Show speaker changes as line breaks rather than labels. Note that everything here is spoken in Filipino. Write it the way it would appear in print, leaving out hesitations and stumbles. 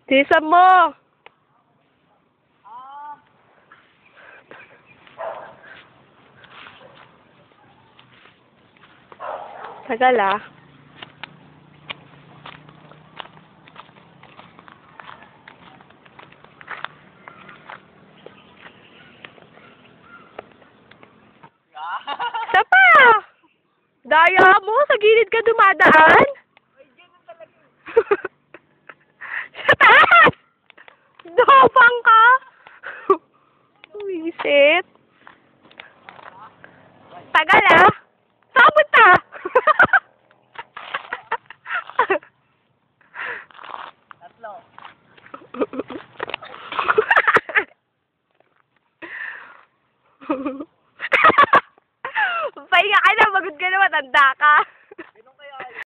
Tisa mo! Tagal ah. Isa pa! Daya mo, sa gilid ka dumadaan? Sa taas! Dobang ka! Wisit. Tagal ah! Saan punta?